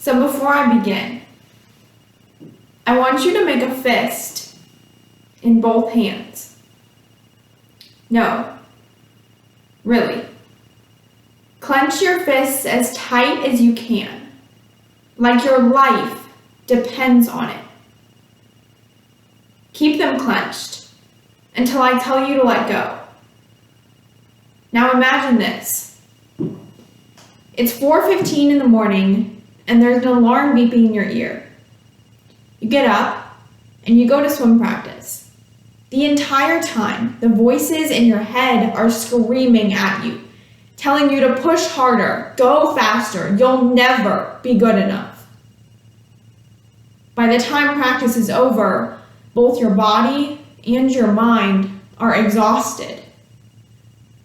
So before I begin, I want you to make a fist in both hands. No, really. Clench your fists as tight as you can, like your life depends on it. Keep them clenched until I tell you to let go. Now imagine this. It's 4:15 in the morning and there's an alarm beeping in your ear. You get up and you go to swim practice. The entire time, the voices in your head are screaming at you, telling you to push harder, go faster, you'll never be good enough. By the time practice is over, both your body and your mind are exhausted.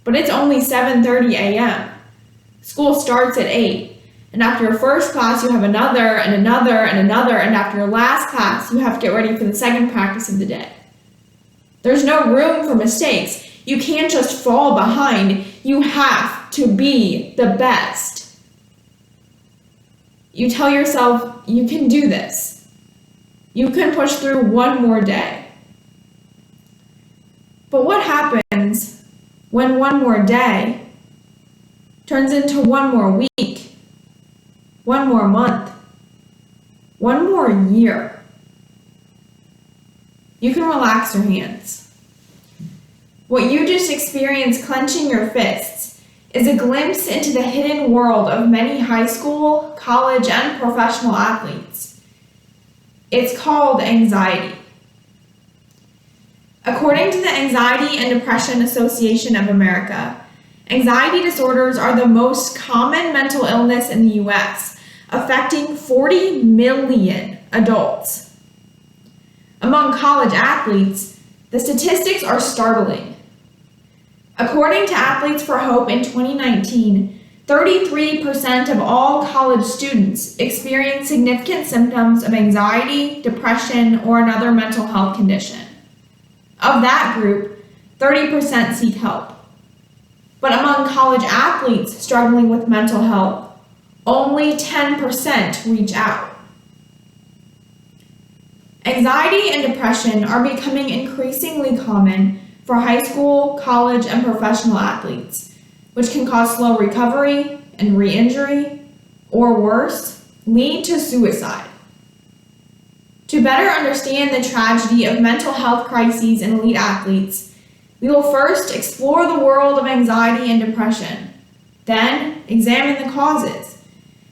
But it's only 7:30 a.m. School starts at 8, and after your first class you have another and another and another, and after your last class you have to get ready for the second practice of the day. There's no room for mistakes. You can't just fall behind. You have to be the best. You tell yourself you can do this. You can push through one more day. But what happens when one more day turns into one more week, one more month, one more year? You can relax your hands. What you just experienced clenching your fists is a glimpse into the hidden world of many high school, college, and professional athletes. It's called anxiety. According to the Anxiety and Depression Association of America, anxiety disorders are the most common mental illness in the U.S., affecting 40 million adults. Among college athletes, the statistics are startling. According to Athletes for Hope in 2019, 33% of all college students experience significant symptoms of anxiety, depression, or another mental health condition. Of that group, 30% seek help. But among college athletes struggling with mental health, only 10% reach out. Anxiety and depression are becoming increasingly common for high school, college, and professional athletes, which can cause slow recovery and re-injury, or worse, lead to suicide. To better understand the tragedy of mental health crises in elite athletes, we will first explore the world of anxiety and depression, then examine the causes,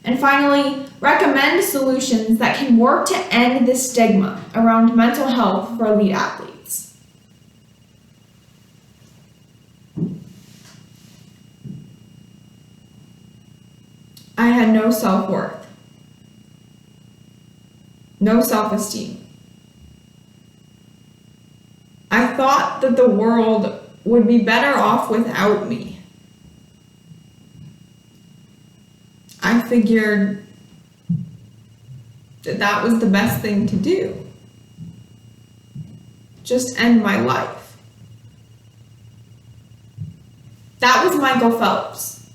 and finally, recommend solutions that can work to end the stigma around mental health for elite athletes. I had no self-worth, no self-esteem. I thought that the world would be better off without me. I figured that was the best thing to do. Just end my life. That was Michael Phelps,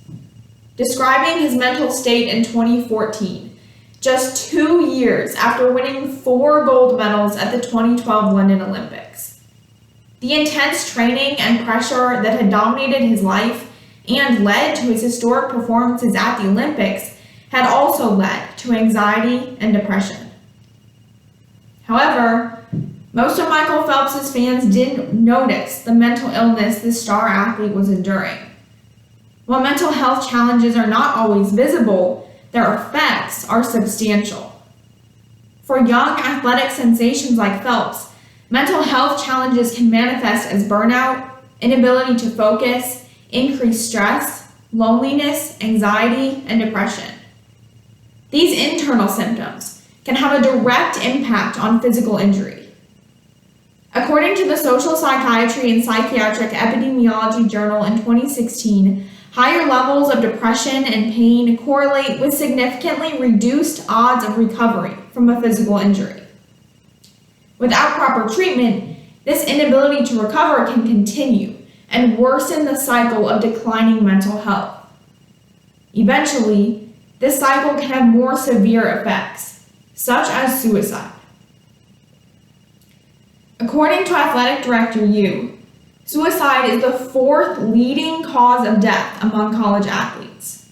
describing his mental state in 2014, just 2 years after winning 4 gold medals at the 2012 London Olympics. The intense training and pressure that had dominated his life and led to his historic performances at the Olympics had also led to anxiety and depression. However, most of Michael Phelps' fans didn't notice the mental illness the star athlete was enduring. While mental health challenges are not always visible, their effects are substantial. For young athletic sensations like Phelps, mental health challenges can manifest as burnout, inability to focus, increased stress, loneliness, anxiety, and depression. These internal symptoms can have a direct impact on physical injury. According to the Social Psychiatry and Psychiatric Epidemiology Journal in 2016, higher levels of depression and pain correlate with significantly reduced odds of recovery from a physical injury. Without proper treatment, this inability to recover can continue and worsen the cycle of declining mental health. Eventually, this cycle can have more severe effects, such as suicide. According to Athletic Director Yu, suicide is the fourth leading cause of death among college athletes.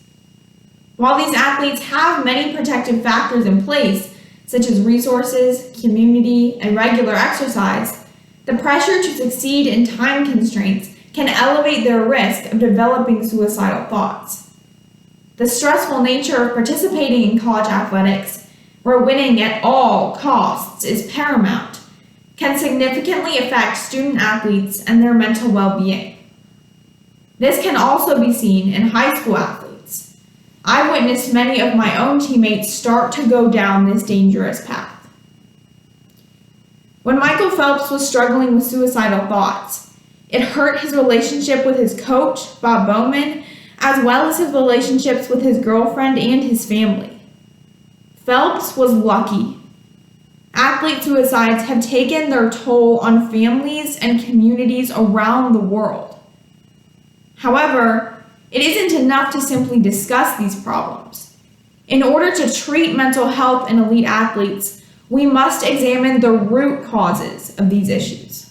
While these athletes have many protective factors in place, such as resources, community, and regular exercise, the pressure to succeed in time constraints can elevate their risk of developing suicidal thoughts. The stressful nature of participating in college athletics, where winning at all costs is paramount, can significantly affect student athletes and their mental well-being. This can also be seen in high school athletes. I witnessed many of my own teammates start to go down this dangerous path. When Michael Phelps was struggling with suicidal thoughts, it hurt his relationship with his coach, Bob Bowman, as well as his relationships with his girlfriend and his family. Phelps was lucky. Athlete suicides have taken their toll on families and communities around the world. However, it isn't enough to simply discuss these problems. In order to treat mental health in elite athletes, we must examine the root causes of these issues.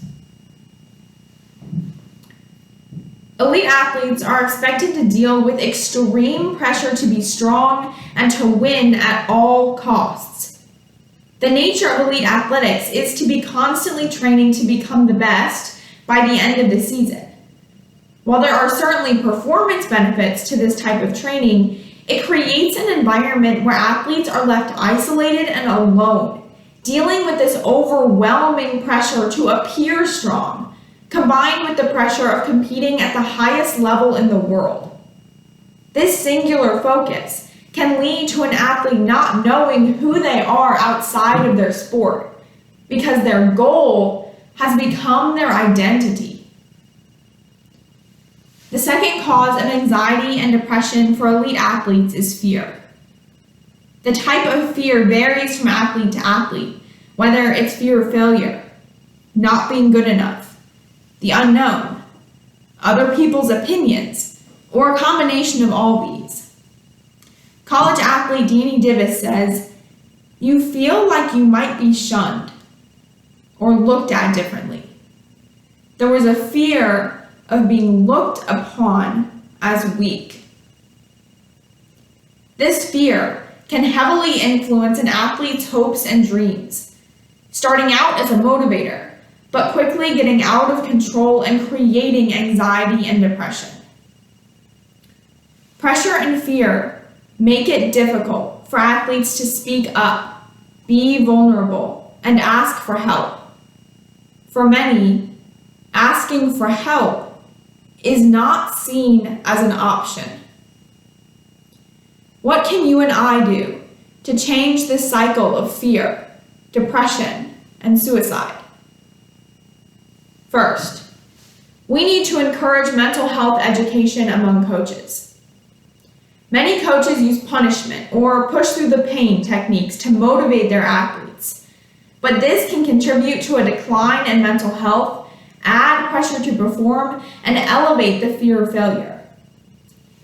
Elite athletes are expected to deal with extreme pressure to be strong and to win at all costs. The nature of elite athletics is to be constantly training to become the best by the end of the season. While there are certainly performance benefits to this type of training, it creates an environment where athletes are left isolated and alone, dealing with this overwhelming pressure to appear strong, combined with the pressure of competing at the highest level in the world. This singular focus can lead to an athlete not knowing who they are outside of their sport, because their goal has become their identity. The second cause of anxiety and depression for elite athletes is fear. The type of fear varies from athlete to athlete, whether it's fear of failure, not being good enough, the unknown, other people's opinions, or a combination of all these. College athlete Danny Divis says, "You feel like you might be shunned or looked at differently. There was a fear of being looked upon as weak." This fear can heavily influence an athlete's hopes and dreams, starting out as a motivator, but quickly getting out of control and creating anxiety and depression. Pressure and fear make it difficult for athletes to speak up, be vulnerable, and ask for help. For many, asking for help is not seen as an option. What can you and I do to change this cycle of fear, depression, and suicide? First, we need to encourage mental health education among coaches. Many coaches use punishment or push through the pain techniques to motivate their athletes, but this can contribute to a decline in mental health, add pressure to perform, and elevate the fear of failure.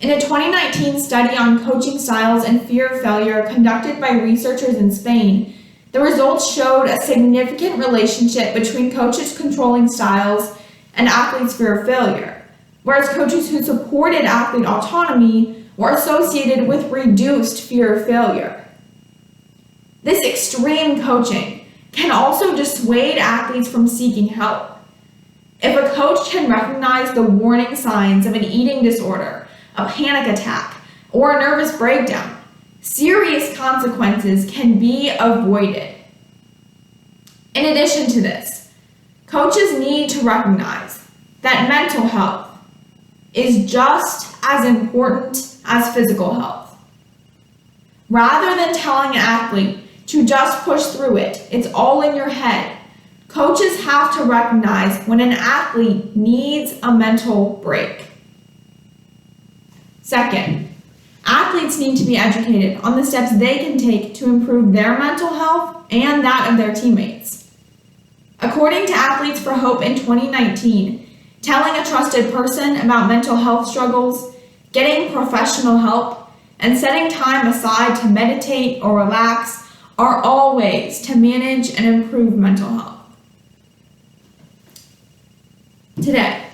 In a 2019 study on coaching styles and fear of failure conducted by researchers in Spain, the results showed a significant relationship between coaches' controlling styles and athletes' fear of failure, whereas coaches who supported athlete autonomy were associated with reduced fear of failure. This extreme coaching can also dissuade athletes from seeking help. If a coach can recognize the warning signs of an eating disorder, a panic attack, or a nervous breakdown, serious consequences can be avoided. In addition to this, coaches need to recognize that mental health is just as important as physical health. Rather than telling an athlete to just push through it, it's all in your head, coaches have to recognize when an athlete needs a mental break. Second, athletes need to be educated on the steps they can take to improve their mental health and that of their teammates. According to Athletes for Hope in 2019, telling a trusted person about mental health struggles, getting professional help, and setting time aside to meditate or relax are all ways to manage and improve mental health. Today,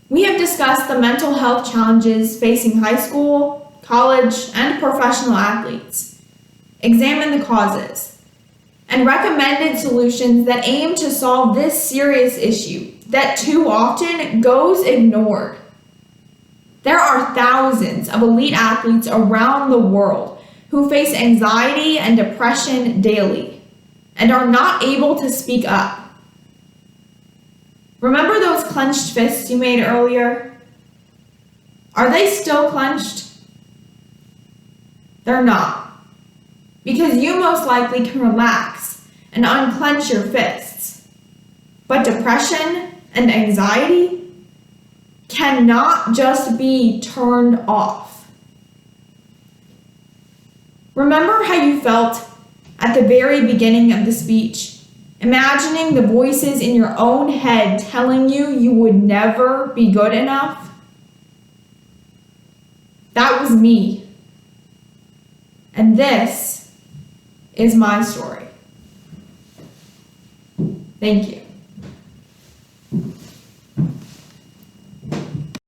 we have discussed the mental health challenges facing high school, college, and professional athletes, examined the causes, and recommended solutions that aim to solve this serious issue that too often goes ignored. There are thousands of elite athletes around the world who face anxiety and depression daily and are not able to speak up. Remember those clenched fists you made earlier? Are they still clenched? They're not, because you most likely can relax and unclench your fists. But depression and anxiety cannot just be turned off. Remember how you felt at the very beginning of the speech, imagining the voices in your own head telling you would never be good enough? That was me. And this is my story. Thank you.